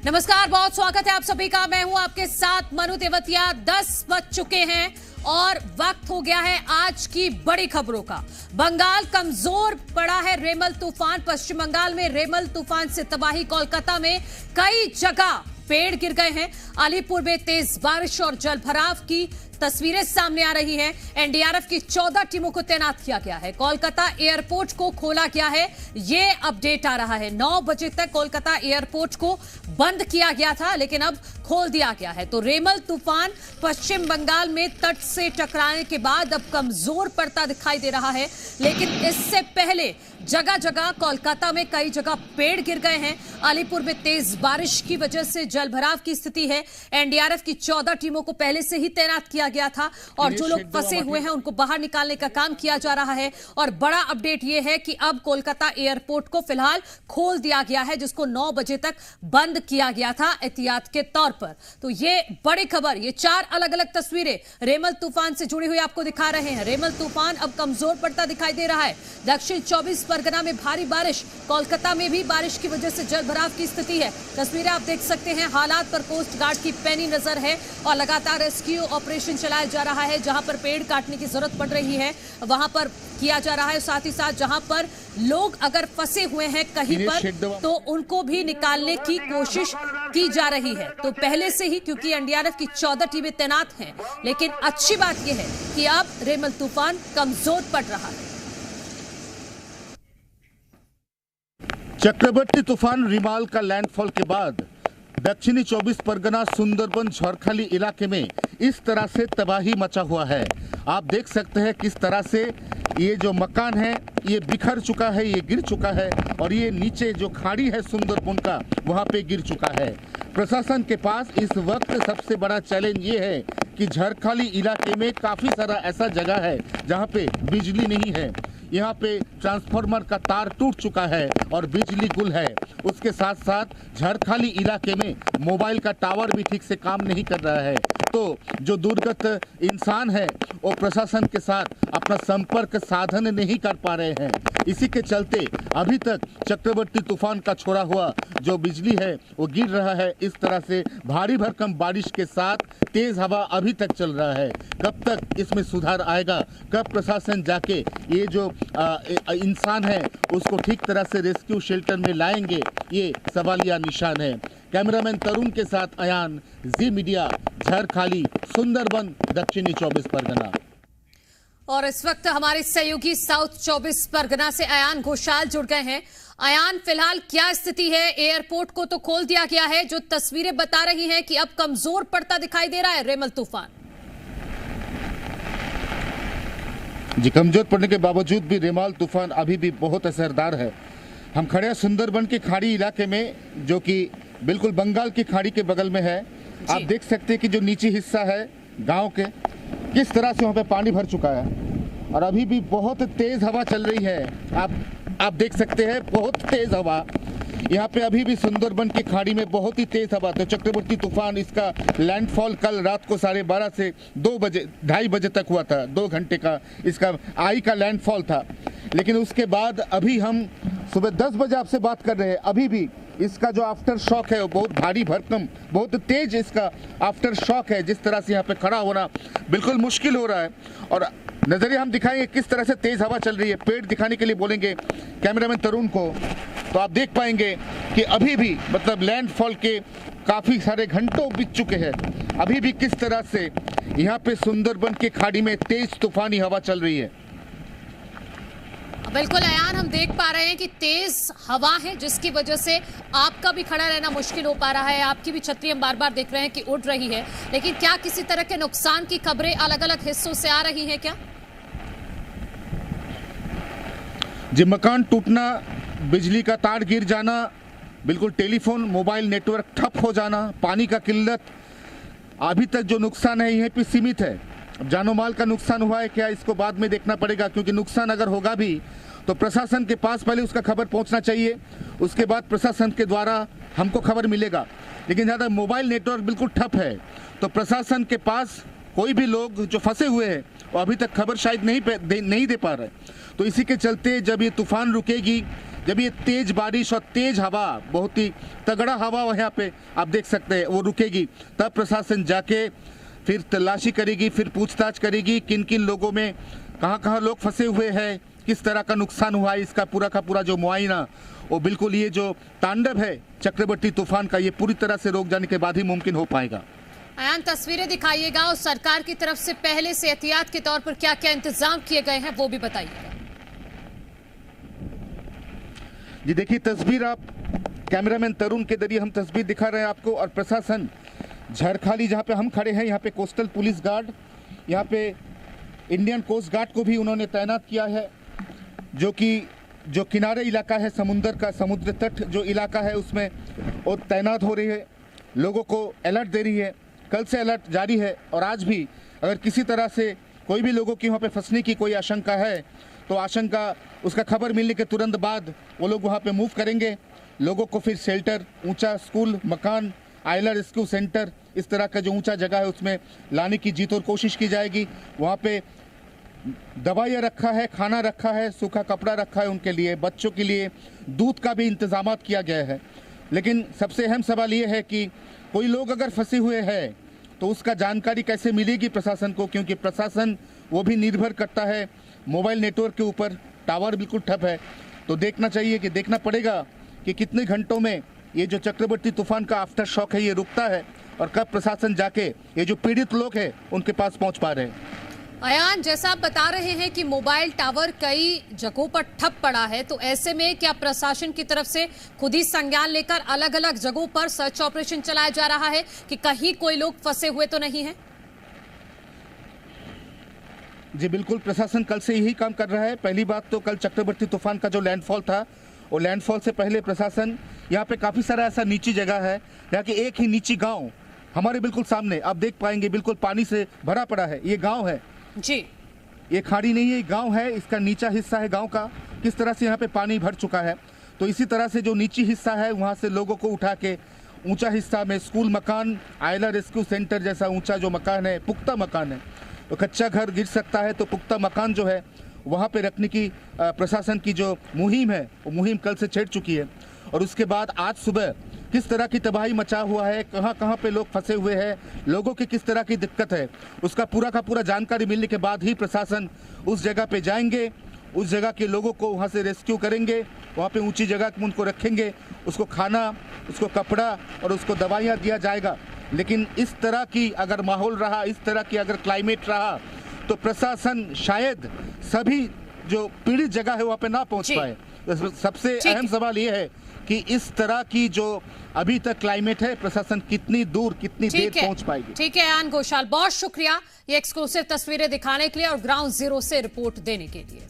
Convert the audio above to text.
नमस्कार, बहुत स्वागत है आप सभी का। मैं हूं आपके साथ मनु तेवतिया। 10 बज चुके हैं और वक्त हो गया है आज की बड़ी खबरों का। बंगाल कमजोर पड़ा है रेमल तूफान। पश्चिम बंगाल में रेमल तूफान से तबाही। कोलकाता में कई जगह पेड़ गिर गए हैं। अलीपुर में तेज बारिश और जलभराव की तस्वीरें सामने आ रही हैं। एनडीआरएफ की 14 टीमों को तैनात किया गया है। कोलकाता एयरपोर्ट को खोला गया है, ये अपडेट आ रहा है। 9 बजे तक कोलकाता एयरपोर्ट को बंद किया गया था, लेकिन अब खोल दिया गया है। तो रेमल तूफान पश्चिम बंगाल में तट से टकराने के बाद अब कमजोर पड़ता दिखाई दे रहा है, लेकिन इससे पहले जगह जगह कोलकाता में कई जगह पेड़ गिर गए हैं। अलीपुर में तेज बारिश की वजह से जलभराव की स्थिति है। एनडीआरएफ की 14 टीमों को पहले से ही तैनात किया गया था और जो लोग फंसे हुए हैं उनको बाहर निकालने का काम किया जा रहा है। और बड़ा अपडेट यह है कि अब कोलकाता एयरपोर्ट को फिलहाल खोल दिया गया है, जिसको 9 बजे तक बंद किया गया था एहतियात के तौर पर। तो ये बड़ी खबर, ये 4 अलग अलग तस्वीरें रेमल तूफान से जुड़ी हुई आपको दिखा रहे हैं। रेमल तूफान अब कमजोर पड़ता दिखाई दे रहा है। दक्षिण 24 परगना में भारी बारिश, कोलकाता में भी बारिश की वजह से जलभराव की स्थिति है। तस्वीरें आप देख सकते हैं। हालात पर कोस्ट गार्ड की पैनी नजर है और लगातार रेस्क्यू ऑपरेशन चलाया जा रहा है। जहां पर पेड़ काटने की जरूरत पड़ रही है वहां पर किया जा रहा है। साथ ही साथ जहां पर लोग अगर फंसे हुए हैं कहीं पर तो उनको भी निकालने की कोशिश की जा रही है। तो पहले से ही, क्योंकि एनडीआरएफ की 14 टीमें तैनात हैं, लेकिन अच्छी बात यह है कि अब रेमल तूफान कमजोर पड़ रहा है। चक्रवर्ती तूफान रिमाल का लैंडफॉल के बाद दक्षिणी 24 परगना सुंदरबन झरखाली इलाके में इस तरह से तबाही मचा हुआ है। आप देख सकते हैं किस तरह से ये जो मकान है ये बिखर चुका है, ये गिर चुका है और ये नीचे जो खाड़ी है सुंदरबन का वहाँ पे गिर चुका है। प्रशासन के पास इस वक्त सबसे बड़ा चैलेंज ये है कि झरखाली इलाके में काफ़ी सारा ऐसा जगह है जहाँ पे बिजली नहीं है। यहाँ पे ट्रांसफार्मर का तार टूट चुका है और बिजली गुल है। उसके साथ साथ झरखाली इलाके में मोबाइल का टावर भी ठीक से काम नहीं कर रहा है। तो जो दुर्गत इंसान है वो प्रशासन के साथ अपना संपर्क साधन नहीं कर पा रहे हैं। इसी के चलते अभी तक चक्रवर्ती तूफान का छोड़ा हुआ जो बिजली है वो गिर रहा है। इस तरह से भारी भरकम बारिश के साथ तेज हवा अभी तक चल रहा है। कब तक इसमें सुधार आएगा, कब प्रशासन जाके ये जो इंसान है उसको ठीक तरह से रेस्क्यू शेल्टर में लाएंगे, ये सवालिया निशान है। कैमरामैन तरुण के साथ अयान, जी मीडिया, झरखाली, सुंदरबन, दक्षिणी 24 परगना। और इस वक्त हमारे सहयोगी साउथ 24 परगना से अयान घोषाल जुड़ गए हैं। अयान, फिलहाल क्या स्थिति है? एयरपोर्ट को तो खोल दिया गया है, जो तस्वीरें बता रही हैं कि अब कमजोर पड़ता दिखाई दे रहा है रेमल तूफान। जी, कमजोर पड़ने के बावजूद भी रेमाल तूफान अभी भी बहुत असरदार है। हम खड़े हैं सुंदरबन की खाड़ी इलाके में, जो कि बिल्कुल बंगाल की खाड़ी के बगल में है। आप देख सकते हैं कि जो नीचे हिस्सा है गांव के, किस तरह से वहाँ पे पानी भर चुका है और अभी भी बहुत तेज हवा चल रही है। आप देख सकते हैं बहुत तेज हवा यहाँ पे अभी भी सुंदरबन की खाड़ी में बहुत ही तेज हवा। तो चक्रवर्ती तूफान इसका लैंडफॉल कल रात को 12:30 से 2:30 बजे तक हुआ था। 2 घंटे का इसका आई का लैंडफॉल था। लेकिन उसके बाद अभी हम सुबह 10 बजे आपसे बात कर रहे हैं, अभी भी इसका जो आफ्टर शॉक है वो बहुत भारी भरकम, बहुत तेज इसका आफ्टर शॉक है। जिस तरह से यहाँ पे खड़ा होना बिल्कुल मुश्किल हो रहा है। और नजरिया हम दिखाएंगे किस तरह से तेज हवा चल रही है। पेड़ दिखाने के लिए बोलेंगे कैमरामैन तरुण को, तो आप देख पाएंगे कि अभी भी मतलब लैंडफॉल के काफी सारे घंटों बीत चुके हैं। अभी भी किस तरह से यहाँ पे सुंदरबन की खाड़ी में तेज तूफानी हवा चल रही है। बिल्कुल अयान, हम देख पा रहे हैं कि तेज हवा है, जिसकी वजह से आपका भी खड़ा रहना मुश्किल हो पा रहा है। आपकी भी छतरी हम बार बार देख रहे हैं कि उड़ रही है। लेकिन क्या किसी तरह के नुकसान की खबरें अलग अलग हिस्सों से आ रही हैं क्या? जी, मकान टूटना, बिजली का तार गिर जाना, बिल्कुल टेलीफोन मोबाइल नेटवर्क ठप हो जाना, पानी का किल्लत, अभी तक जो नुकसान है यहीं पे सीमित है। अब जानो माल का नुकसान हुआ है क्या, इसको बाद में देखना पड़ेगा, क्योंकि नुकसान अगर होगा भी तो प्रशासन के पास पहले उसका खबर पहुंचना चाहिए, उसके बाद प्रशासन के द्वारा हमको खबर मिलेगा। लेकिन ज़्यादा मोबाइल नेटवर्क बिल्कुल ठप है, तो प्रशासन के पास कोई भी लोग जो फंसे हुए हैं वो अभी तक खबर शायद नहीं दे पा रहे। तो इसी के चलते जब ये तूफान रुकेगी जब ये तेज बारिश और तेज हवा, बहुत ही तगड़ा हवा यहाँ पे आप देख सकते हैं, वो रुकेगी, तब प्रशासन जाके फिर तलाशी करेगी, फिर पूछताछ करेगी किन किन लोगों में कहाँ लोग फंसे हुए हैं, किस तरह का नुकसान हुआ है, इसका पूरा का पूरा जो मुआयना, वो बिल्कुल ये जो तांडव है चक्रवर्ती तूफान का, ये पूरी तरह से रोक जाने के बाद ही मुमकिन हो पाएगा। अयान, तस्वीरें दिखाइएगा और सरकार की तरफ से पहले से एहतियात के तौर पर क्या क्या इंतजाम किए गए हैं वो भी बताइएगा। जी देखिए, तस्वीर आप कैमरामैन तरुण के जरिए हम तस्वीर दिखा रहे हैं आपको। और प्रशासन झरखाली जहां पे हम खड़े हैं, यहाँ पे कोस्टल पुलिस गार्ड, यहाँ पे इंडियन कोस्ट गार्ड को भी उन्होंने तैनात किया है, जो कि जो किनारे इलाका है समुद्र का, समुद्र तट जो इलाका है उसमें वो तैनात हो रही है, लोगों को अलर्ट दे रही है। कल से अलर्ट जारी है और आज भी अगर किसी तरह से कोई भी लोगों की वहाँ पे फंसने की कोई आशंका है तो आशंका उसका खबर मिलने के तुरंत बाद वो लोग वहाँ पे मूव करेंगे। लोगों को फिर शेल्टर, ऊंचा स्कूल, मकान, आइलर रेस्क्यू सेंटर, इस तरह का जो ऊंचा जगह है उसमें लाने की जी तोड़ कोशिश की जाएगी। वहाँ पे दवाइयाँ रखा है, खाना रखा है, सूखा कपड़ा रखा है उनके लिए, बच्चों के लिए दूध का भी इंतजाम किया गया है। लेकिन सबसे अहम सवाल ये है कि कोई लोग अगर फंसे हुए हैं तो उसका जानकारी कैसे मिलेगी प्रशासन को, क्योंकि प्रशासन वो भी निर्भर करता है मोबाइल नेटवर्क के ऊपर, टावर बिल्कुल ठप है। तो देखना चाहिए कि देखना पड़ेगा कि कितने घंटों में ये जो चक्रवर्ती तूफान का आफ्टर शॉक है ये रुकता है और कब प्रशासन जाके ये जो पीड़ित लोग हैं उनके पास पहुंच पा रहे हैं। अयान, जैसा आप बता रहे हैं कि मोबाइल टावर कई जगहों पर ठप पड़ा है, तो ऐसे में क्या प्रशासन की तरफ से खुद ही संज्ञान लेकर अलग अलग जगहों पर सर्च ऑपरेशन चलाया जा रहा है कि कहीं कोई लोग फंसे हुए तो नहीं है? जी बिल्कुल, प्रशासन कल से यही काम कर रहा है। पहली बात तो कल चक्रवर्ती तूफान का जो लैंडफॉल था, और लैंडफॉल से पहले प्रशासन यहाँ पे काफ़ी सारा ऐसा नीची जगह है जहाँ की एक ही नीची गाँव हमारे बिल्कुल सामने आप देख पाएंगे, बिल्कुल पानी से भरा पड़ा है। ये गाँव है जी, ये खाड़ी नहीं है, ये गांव है, इसका नीचा हिस्सा है गांव का, किस तरह से यहाँ पे पानी भर चुका है। तो इसी तरह से जो नीची हिस्सा है वहाँ से लोगों को उठा के ऊंचा हिस्सा में स्कूल, मकान, आइलर रेस्क्यू सेंटर जैसा ऊंचा जो मकान है, पुख्ता मकान है, तो कच्चा घर गिर सकता है, तो पुख्ता मकान जो है वहाँ पे रखने की प्रशासन की जो मुहिम है वो मुहिम कल से छिड़ चुकी है। और उसके बाद आज सुबह किस तरह की तबाही मचा हुआ है, कहाँ पे लोग फंसे हुए हैं, लोगों की किस तरह की दिक्कत है, उसका पूरा का पूरा जानकारी मिलने के बाद ही प्रशासन उस जगह पे जाएंगे, उस जगह के लोगों को वहाँ से रेस्क्यू करेंगे, वहाँ पे ऊंची जगह में उनको रखेंगे, उसको खाना, उसको कपड़ा और उसको दवाइयाँ दिया जाएगा। लेकिन इस तरह की अगर माहौल रहा, इस तरह की अगर क्लाइमेट रहा तो प्रशासन शायद सभी जो पीड़ित जगह है वहाँ पे ना पहुँच पाए। सबसे अहम सवाल ये है कि इस तरह की जो अभी तक क्लाइमेट है, प्रशासन कितनी दूर, कितनी देर पहुंच पाएगी। ठीक है अयान घोषाल, बहुत शुक्रिया ये एक्सक्लूसिव तस्वीरें दिखाने के लिए और ग्राउंड जीरो से रिपोर्ट देने के लिए।